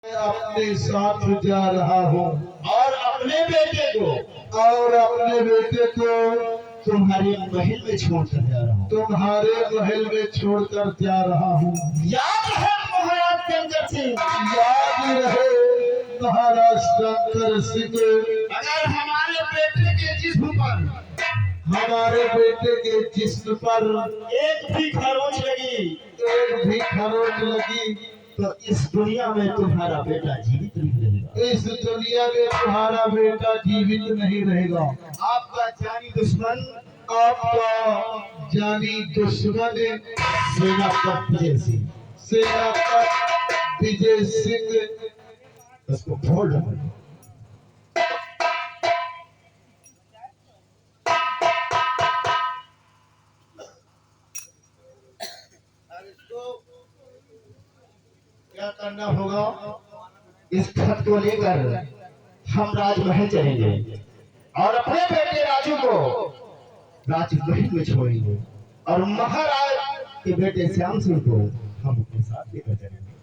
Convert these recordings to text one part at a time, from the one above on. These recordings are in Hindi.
मैं अपने साथ जा रहा हूँ और अपने बेटे को तुम्हारे महल में छोड़कर जा रहा हूँ। तुम्हारे महल में छोड़कर जा रहा हूँ। याद है महाराज शंकर सिंह, याद रहे महाराज शंकर सिंह, अगर हमारे बेटे के जिस्म पर एक भी खरोंच लगी तो इस दुनिया में तुम्हारा बेटा जीवित नहीं रहेगा। इस दुनिया में तुम्हारा बेटा जीवित नहीं रहेगा। आपका जानी दुश्मन सेनापति विजय सिंह उसको फोड़ दो। क्या करना होगा? इस खत को लेकर हम राजमहल चलेंगे और अपने बेटे राजू को राजमहल में छोड़ेंगे और महाराज के बेटे श्याम सिंह को हम अपने साथ लेकर चलेंगे।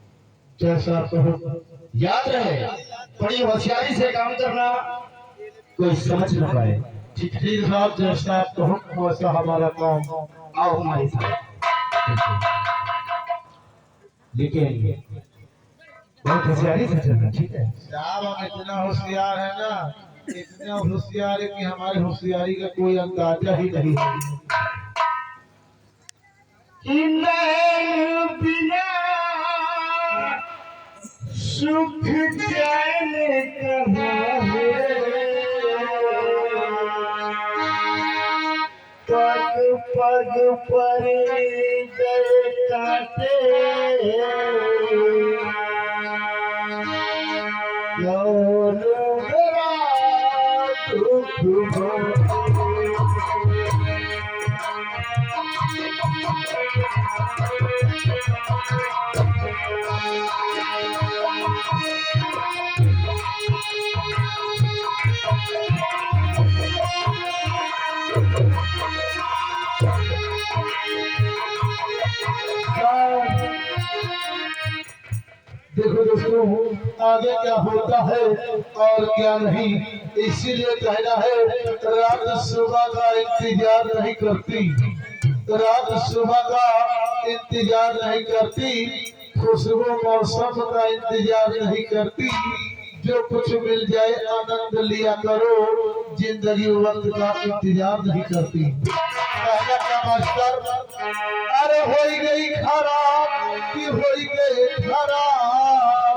जैसा कहो। याद रहे, बड़ी होशियारी से काम करना, कोई समझ न पाए। ठीक साहब, जैसा कहो वैसा हमारा काम। आओ हमारे साथ। लेकिन बहुत होशियारी से चलना, ठीक है? साहब हम इतना होशियार है ना, इतना होशियार है कि हमारी होशियारी का कोई अंदाजा ही नहीं है। बिना सुख चैन कहाँ है, पग पग पर गए काटे, कौन मेरा दुख देखो दोस्तों, आगे क्या होता है और क्या नहीं, इसीलिए कहना है रात सुबह का इंतजार नहीं करती, रात सुबह का इंतजार नहीं करती, खुशबू मौसम का इंतजार नहीं करती। जो कुछ मिल जाए आनंद लिया करो, जिंदगी वक्त का इंतजार नहीं करती। कहना क्या मास्टर? अरे हो गई खराब कि हो गई खराब,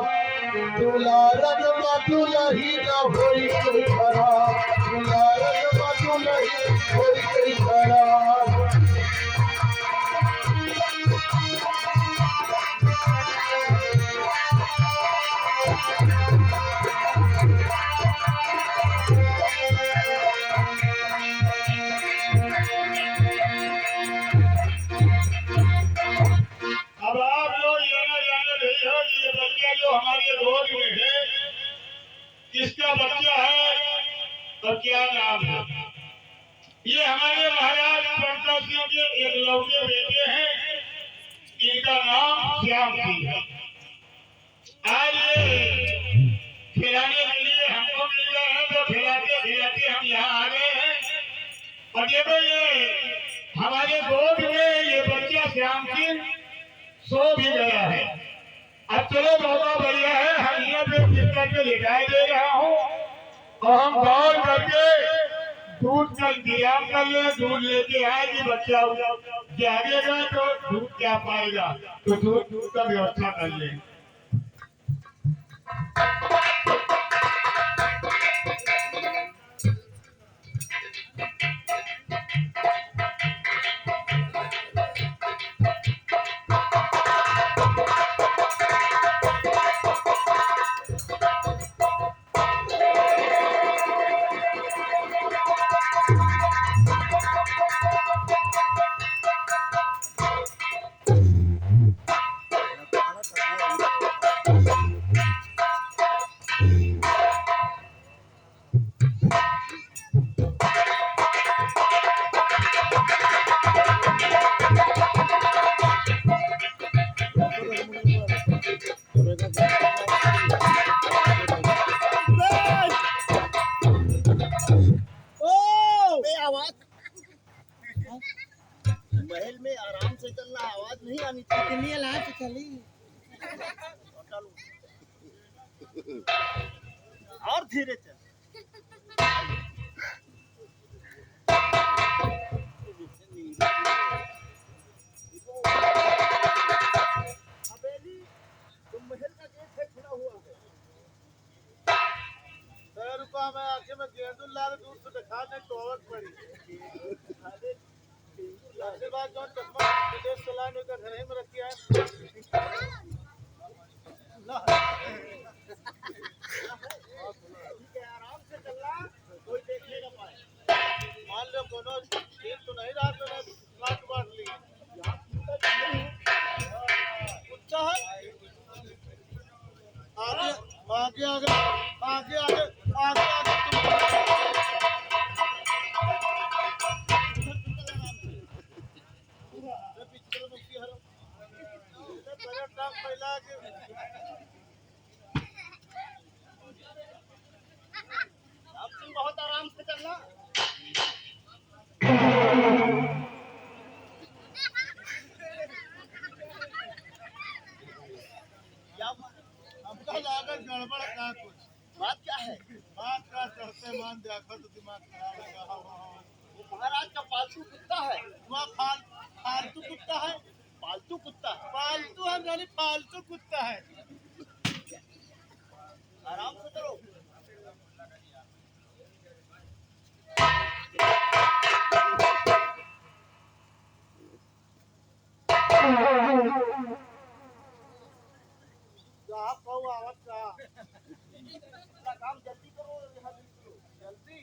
दुलारन दुलही न हो गई खराब, दुलारन दुलही हो गई खराब। किसका बच्चा है और क्या नाम है? ये हमारे महाराज शंकर सिंह के एकलौते बेटे हैं, इनका नाम श्याम सिंह है। आज ये खिलाने के लिए हमको मिल गए हैं, तो खिलाते खिलाते हम यहाँ आ गए हैं। और देखो ये हमारे गोद में ये बच्चा श्याम सिंह सो भी गया है। अब चलो मौका बढ़िया है, हम यहाँ पे बिस्तर पे लिटाई दे रहा हूँ और हम दौड़ करके दूध का इंतजाम कर ले, दूध लेके आएगी। बच्चा जागेगा तो दूध क्या पाएगा, तो दूध का व्यवस्था कर ले। और धीरे चल। हवेली तुम महल का गेट है खुला हुआ है। रुका मैं आके मैं गेंदुल्ला दूर से दिखाने तो और पड़ी उसके बाद जो चश्मा विदेश चलाने का घर में रखी है आराम से चलना, कोई देखने न पाए। मान लो कोनो दिन तो नहीं रहा तो काट बांट ली कुत्ता है आगे आगे आगे आगे आगे आगे आगे पिछले मुक्ति हरो पहले टांग फैला के अब तुम बहुत आराम से चलना। हमका लागत गड़बड़ का कुछ बात क्या है? बात का चढ़ते मान देखो तो दिमाग खराब लगा वो महाराज का पालतू कुत्ता है। वहाँ फालतू कुत्ता है पालतू कुत्ता है। पालतू है यानी फालतू कुत्ता है आराम से चलो। साहब कहो आवत का अपना काम जल्दी करो, यहाँ निकलो। जल्दी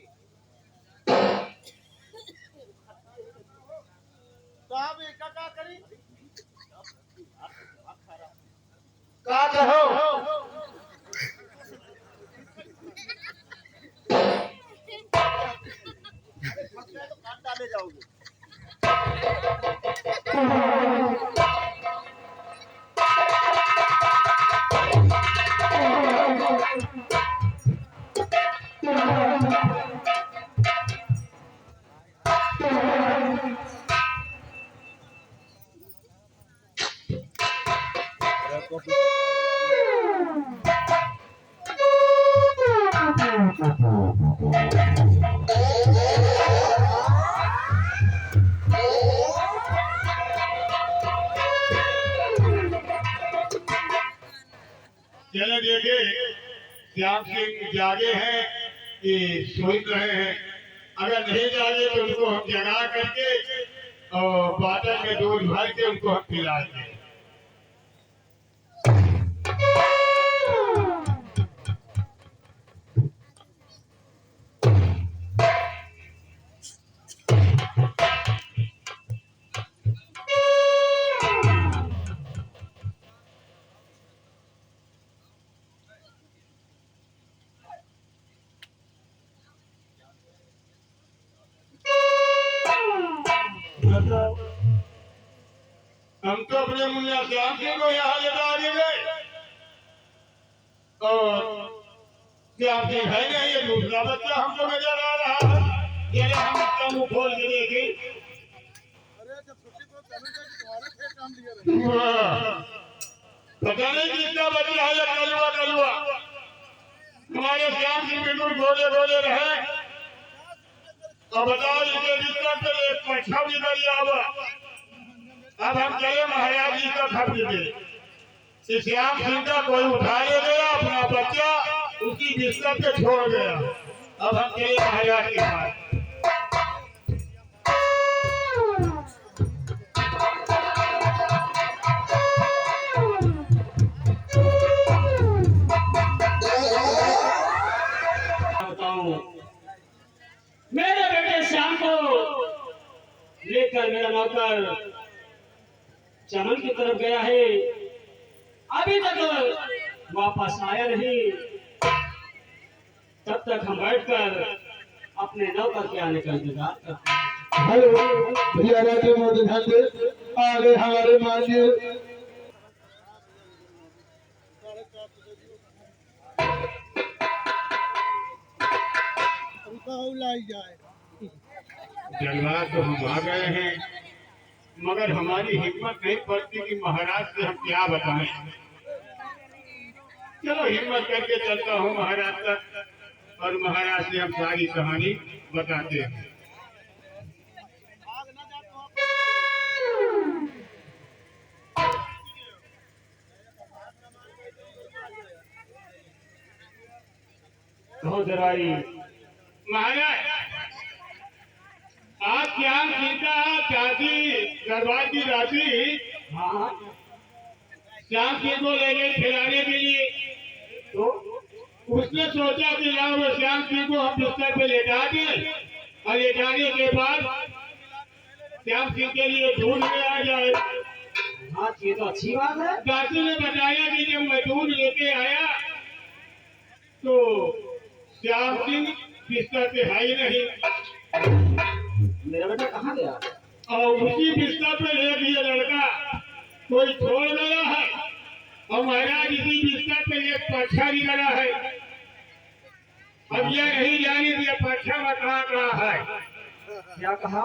साहब एक का करी का कहो तो काट डाले जाओगे। चलो देखिए, श्याम सिंह जागे हैं कि सोच रहे हैं। अगर नहीं जागे तो उनको हम जगा करके और बादल में दूध भर के उनको हम पिलाएंगे। हम तो अपने मुन्ना श्याम सिंह को यहाँ लेकर आ गए और श्याम सिंह है नहीं, ये दूसरा बच्चा हमको नजर आ रहा है। चले हम इसका मुंह खोल के देखें। अरे जब छुट्टी को कभी तुम्हारे थे काम दिया रहे पता नहीं किसका बच्चा है या कलुआ कलुआ। हमारे श्याम सिंह बिल्कुल गोले गोले रहे और बताओ इनके बिस्तर से एक पैसा भी नहीं आवा। अब हम चले महाराज जी का खबर दे। श्याम सिंह का कोई उठा ले गया अपना बच्चा, उसकी बिस्तर पे छोड़ गया। अब हम चले महाराज के पास। बताऊं, मेरे बेटे श्याम को लेकर मेरा नौकर चमन की तरफ गया है, अभी तक वापस आया नहीं। तब तक हम बैठकर अपने नौकर के आने का इंतजार करते हैं। हेलो भैया राजे मोदी ध्यान दे आगे हमारे मानिए लाई जाए जलवा तो हम आ गए हैं, मगर हमारी हिम्मत नहीं पड़ती कि महाराज से हम क्या बताएं। चलो हिम्मत करके चलता हूँ महाराज तक और महाराज से हम सारी कहानी बताते हैं। आग ना जा तो आप कहो दरबारी। महाराज आप क्या सीता चाची दरबार की दासी हाँ हाँ। श्याम सिंह को ले गए खिलाने के लिए। तो उसने सोचा कि यार वो श्याम सिंह को हम बिस्तर पे लेटा दें और लेटाने के बाद श्याम सिंह के लिए दूध ले आ जाए। हाँ ये तो अच्छी बात है। दासी ने बताया कि जब मैं दूध लेके आया तो श्याम सिंह बिस्तर पे है ही नहीं मेरा बेटा कहाँ गया? और उसी बिस्तर पे ले दिया लड़का कोई छोड़ गया है और महाराज इसी बिस्तर पे एक पक्षा भी लगा है। अब यह नहीं जानी कि यह पक्षा बता रहा है। क्या कहा?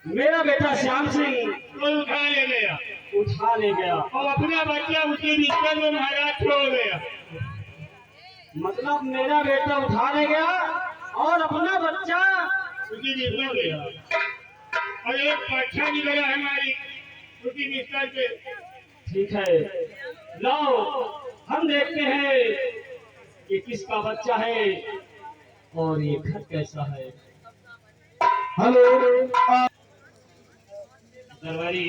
मेरा बेटा श्याम सिंह कोई उठा ले गया उठा ले गया। और अपना बच्चा उसी बिस्तर में महाराज छोड़ गया। मतलब मेरा बेटा उठा ले गया और अपना बच्चा। उसी बिस्तर गया और एक पक्षा भी लगा है हमारी उसी बिस्तर पे। ठीक है, लाओ हम देखते हैं कि किसका बच्चा है और ये घर कैसा है। हेलो दरबारी,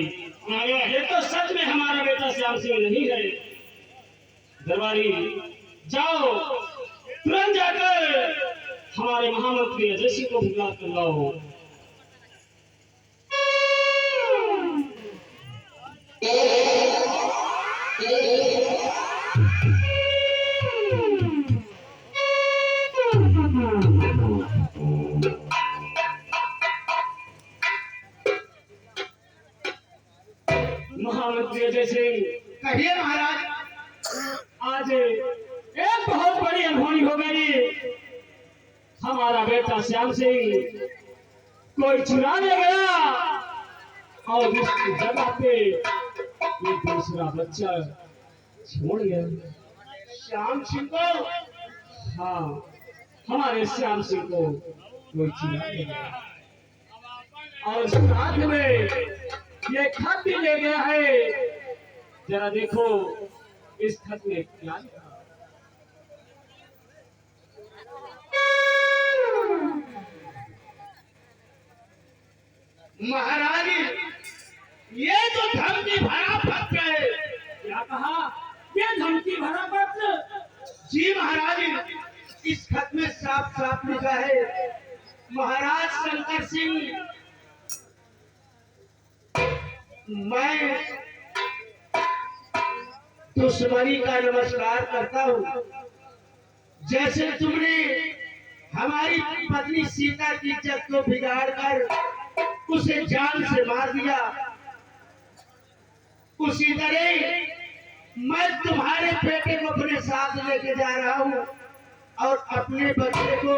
महाराज ये तो सच में हमारा बेटा श्याम सिंह नहीं है। दरबारी जाओ तुरंत जाकर हमारे महामंत्री अजय सिंह को बुला कर लाओ। महामंत्री अजय सिंह, कहिए महाराज। आज एक बहुत बड़ी अनहोनी हो गई। हमारा बेटा श्याम सिंह कोई चुरा ले गया और उसकी जगह पे ये दूसरा बच्चा छोड़ गया। श्याम सिंह को हाँ, हमारे श्याम सिंह को कोई चुरा ले गया और साथ में ये खत भी ले गया है। जरा देखो इस खत में क्या लिखा है। महाराज, ये तो धमकी भरा पत्र है। क्या कहा? ये धमकी भरा पत्र? जी महाराज, इस खत में साफ साफ लिखा है, महाराज शंकर सिंह, मैं दुश्मनी का नमस्कार करता हूँ। जैसे तुमने हमारी पत्नी सीता की इज्जत को बिगाड़ कर उसे जान से मार दिया, उसी तरह मैं तुम्हारे बेटे को अपने साथ लेके जा रहा हूँ और अपने बच्चे को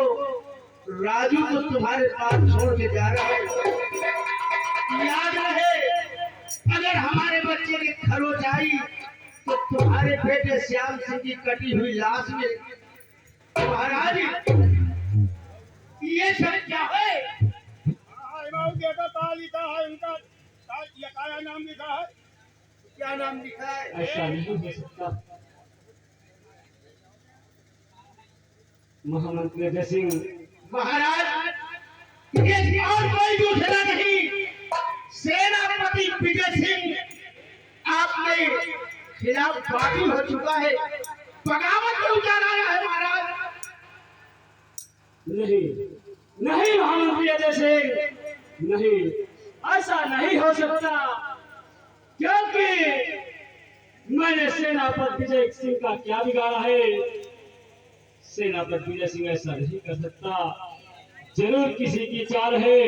राजू को तुम्हारे पास छोड़ के जा रहा हूँ। याद रहे, अगर हमारे बच्चे की खरोच आई तो तुम्हारे बेटे श्याम सिंह की कटी हुई लाश में। महाराज, ये सब क्या है? देखा कहा लिखा है उनका क्या नाम लिखा है। क्या नाम लिखा है? ऐसा नहीं हो सकता। महामंत्री अजय सिंह, महाराज, ये और कोई दूसरा नहीं, सेनापति विजय सिंह आपके खिलाफ बागी हो चुका है, बगावत में उतर आया है। महाराज, नहीं नहीं महामंत्री अजय सिंह, नहीं, ऐसा नहीं हो सकता, क्योंकि मैंने सेनापति विजय सिंह का क्या बिगाड़ा है। सेनापति विजय सिंह ऐसा नहीं कर सकता, जरूर किसी की चाल है।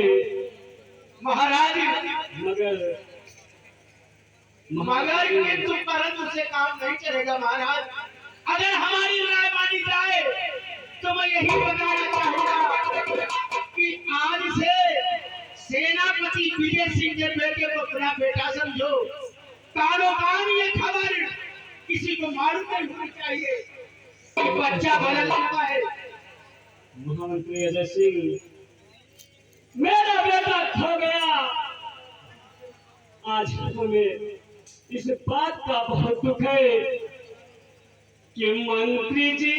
महाराज, मगर किंतु परंतु से काम नहीं चलेगा। महाराज, अगर हमारी राय मानी जाए तो मैं यही बताना चाहूंगा कि आज से सेनापति विजय सिंह के बेटे को अपना बेटा समझो। कानो कान ये खबर किसी को मालूम नहीं होनी चाहिए कि बच्चा बदल चुका है। महामंत्री अजय सिंह, मेरा बेटा खो गया। आज हमें इस बात का बहुत दुख है कि मंत्री जी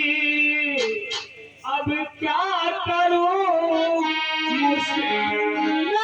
अब क्या करूं, मुश्किल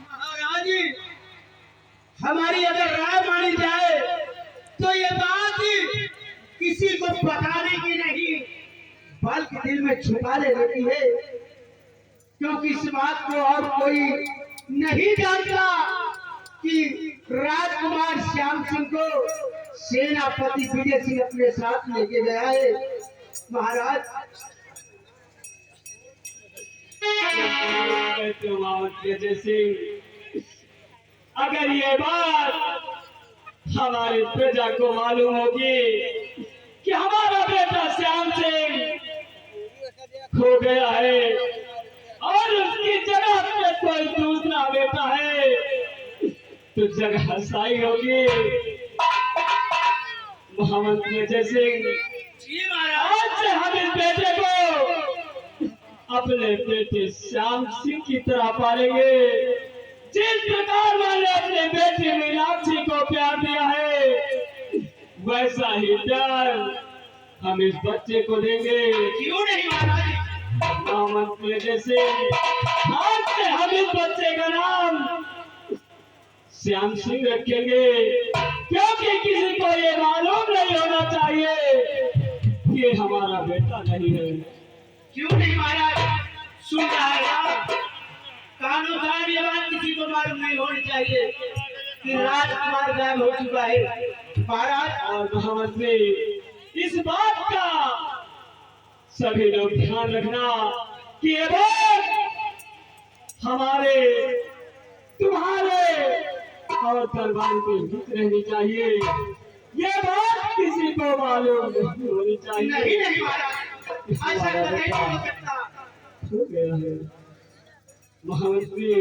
महाराज, हमारी अगर राय मानी जाए तो ये बात किसी को बताने की नहीं बल्कि दिल में छुपा ले लेती है, क्योंकि इस बात को और कोई नहीं जानता कि राजकुमार श्याम सिंह को सेनापति विजय सिंह अपने साथ लेके गया है। महाराज, जैसे अगर ये बात हमारी प्रजा को मालूम होगी कि हमारा बेटा श्याम सिंह खो गया है और उसकी जगह पे कोई दूसरा बेटा है, तो जगह साई होगी। महामंत्री जैसे आज से हम इस बेटे को अपने बेटे श्याम सिंह की तरह पालेंगे। जिस प्रकार मैंने अपने बेटे मीनाक्षी को प्यार दिया है, वैसा ही प्यार हम इस बच्चे को देंगे। क्यों नहीं महाराज? महामंत्री जैसे आज से हम इस बच्चे का नाम श्याम सिंह रखेंगे, क्योंकि किसी को ये मालूम नहीं होना चाहिए कि हमारा बेटा नहीं है। क्यों नहीं महाराज? सुन रहा है ना, कानून साहब, ये बात किसी को मालूम नहीं होनी चाहिए कि राजकुमार गायब हो चुका है। महाराज और महामंत्री, इस बात का सभी लोग ध्यान रखना कि ये बात हमारे, तुम्हारे और दरबार के बीच रहनी चाहिए। ये बात किसी को मालूम नहीं होनी चाहिए। नहीं नहीं महाराज, ऐसा तो नहीं हो सकता। हो गया है महामंत्री,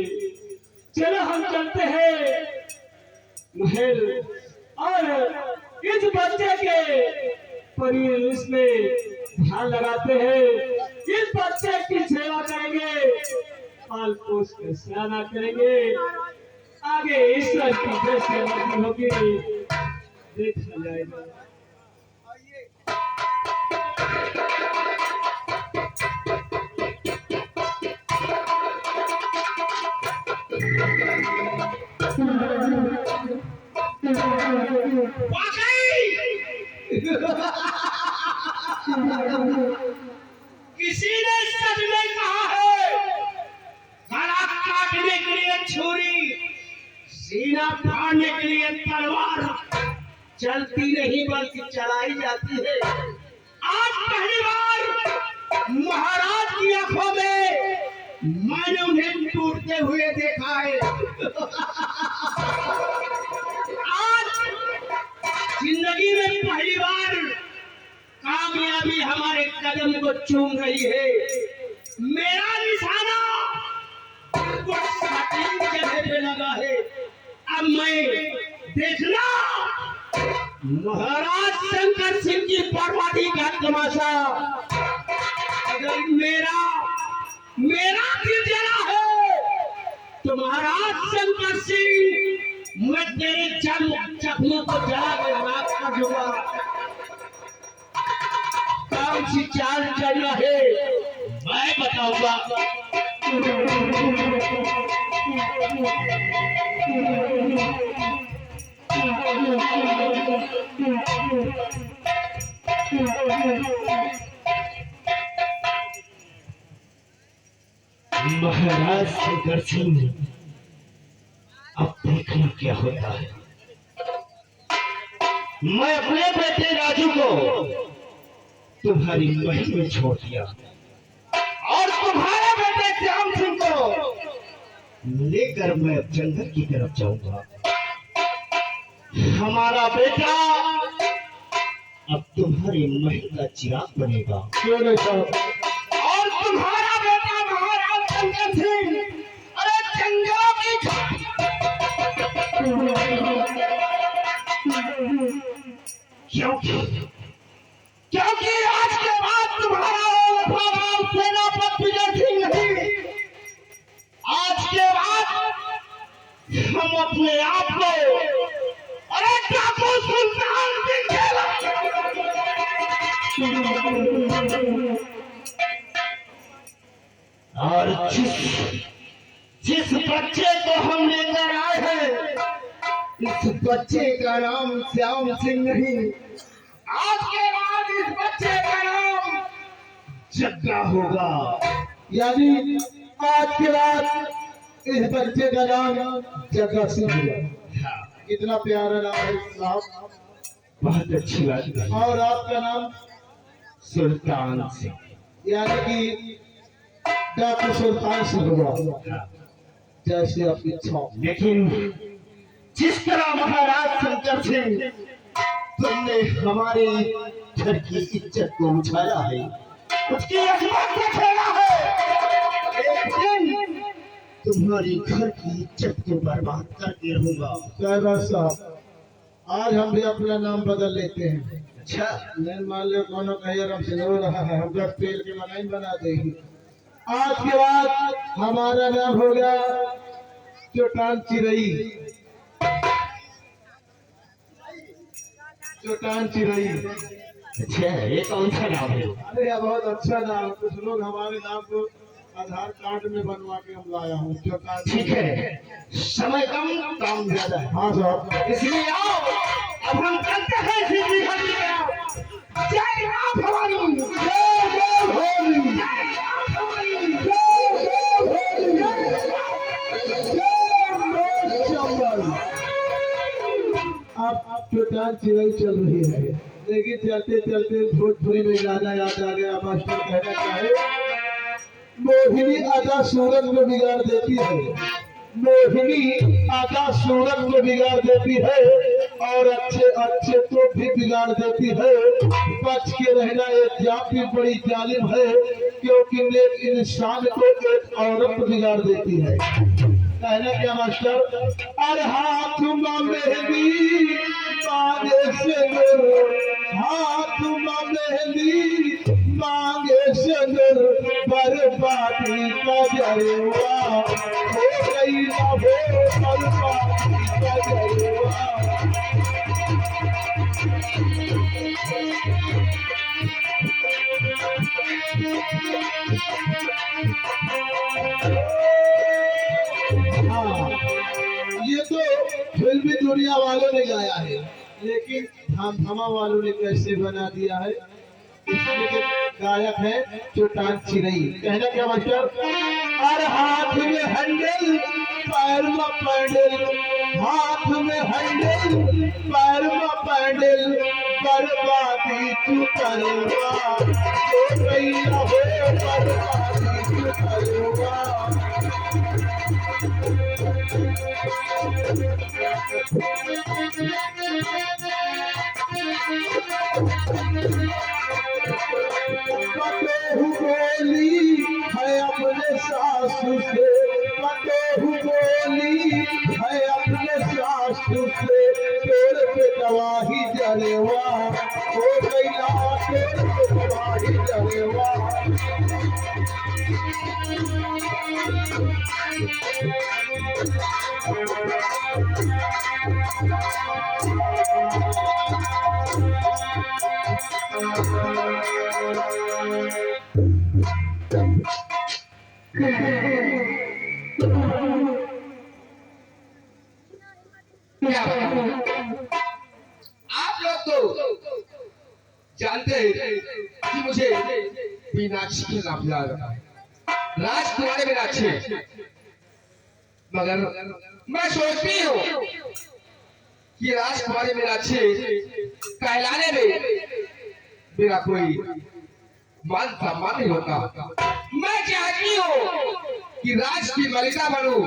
चलो हम चलते हैं महल और इस बच्चे के परिवेश में ध्यान लगाते हैं। इस बच्चे की सेवा करेंगे, पाल पोस कर सयाना करेंगे, आगे ईश्वर की जो सेवा की होगी देखा जाएगा। किसी ने सच में कहा है, गला काटने के लिए छुरी, सीना फाड़ने के लिए तलवार चलती नहीं बल्कि चलाई जाती है। आज पहली बार महाराज की आंखों में मैंने उन्हें टूटते हुए देखा है। आज जिंदगी में पहली बार कामयाबी हमारे कदम को चूम रही है। मेरा निशाना बिल्कुल सटीक जगह पे लगा है। अब मैं देखना महाराज शंकर सिंह की बर्बादी का तमाशा। अगर मेरा दिल जला है तो महाराज शंकर सिंह मैं तेरे जख्मों को जला के राख कर दूंगा। कौन सी चाल चलना है मैं बताऊंगा। महाराज शंकर सिंह, अब देखना क्या होता है। मैं अपने बेटे राजू को तुम्हारी महल में छोड़ दिया और तुम्हारे बेटे श्याम सिंह को लेकर मैं अब जंगल की तरफ जाऊंगा। हमारा बेटा अब तुम्हारे महल का चिराग बनेगा। क्यों नहीं साहब? और तुम्हारा बेटा महाराज शंकर सिंह अरे जंगलों की क्योंकि आज के बाद तुम्हारा वफादार सेनापति विजय सिंह नहीं, आज के बाद हम अपने आप को अरे टापू सुल्तान सिंह और जिस बच्चे को हम लेकर आए हैं इस बच्चे का नाम श्याम सिंह नहीं, आज के बाद इस बच्चे का नाम जग्गा होगा। यानी आज के बाद इस बच्चे का नाम जग्गा सिंह हुआ। कितना प्यारा नाम है साहब। बहुत अच्छी बात है। और आपका नाम? सुल्तान सिंह। यानी कि डॉक्टर सुल्तान सिंह हुआ। जैसे आपकी इच्छा। लेकिन जिस तरह महाराज शंकर सिंह तुमने हमारे घर की इज्जत को उछाला है, उसकी अजमत को खेला है, एक दिन तुम्हारी घर की इज्जत को बर्बाद करके रहूंगा। साहब साहब, आज हम भी अपना नाम बदल लेते हैं। अच्छा, नहीं मान लो कोनो कहिए हम से रो रहा है, हम दस पेड़ की मलाई बना देगी। आज के बाद हमारा नाम हो गया चोटान चिरई। चोटान चिरई। अच्छा, ये कौन सा नाम है? अरे यह बहुत अच्छा नाम। कुछ लोग हमारे नाम को आधार कार्ड में बनवा के हम लाया हूँ। चोटान। ठीक है, समय कम काम ज्यादा है। हाँ साहब। इसलिए आओ अब हम करते हैं सीधी हड्डी का। जय राम भवानी, जय जय भवानी, जय राम भवानी, जय जय भवानी, जय चंबल। अब चोटान चिरई चल रही है, लेकिन चलते चलते भोजपुरी में गाना याद आ गया। मास्टर कहना चाहे मोहिनी अदा सूरत को बिगाड़ देती है। मोहिनी अदा सूरत को बिगाड़ देती है और अच्छे अच्छे को भी बिगाड़ देती है। बच के रहना एक जात भी बड़ी जालिम है, क्योंकि नेक इंसान को एक औरत बिगाड़ देती है। कहना क्या मास्टर? अरे हाथ में मेहंदी मांगे सिंदूर, हाथ में मेहंदी मांगे सिंदूर, बर्बादी का जलवा हो गई ना हो, बर्बादी का जलवा। ये तो फिल्मी दुनिया वालों ने गाया है, लेकिन हम वालों ने कैसे बना दिया है। इसमें जो गायक है चोटान चिरई। कहना क्या मास्टर? और हाथ में हैंडल पैर में पैडल, हाथ में हैंडल पैर में पैडल, बर्बादी तू करवा हो गई ना हो, पतोहू बोली है अपने सासू से, पतोहू बोली है अपने सासू से, पेड़ पे दवाही जलेवा हो गईला, पेड़ पे दवाही जलेवा। आप लोग तो जानते हैं कि मुझे मीनाक्षी के नाम याद है, राजकुमारी मीनाक्षी, मगर मैं सोचती हूँ कि राजकुमारी मीनाक्षी कहलाने में मेरा कोई मान सम्मान नहीं होता। मैं चाहती हूँ कि राज की मलिका बनूं,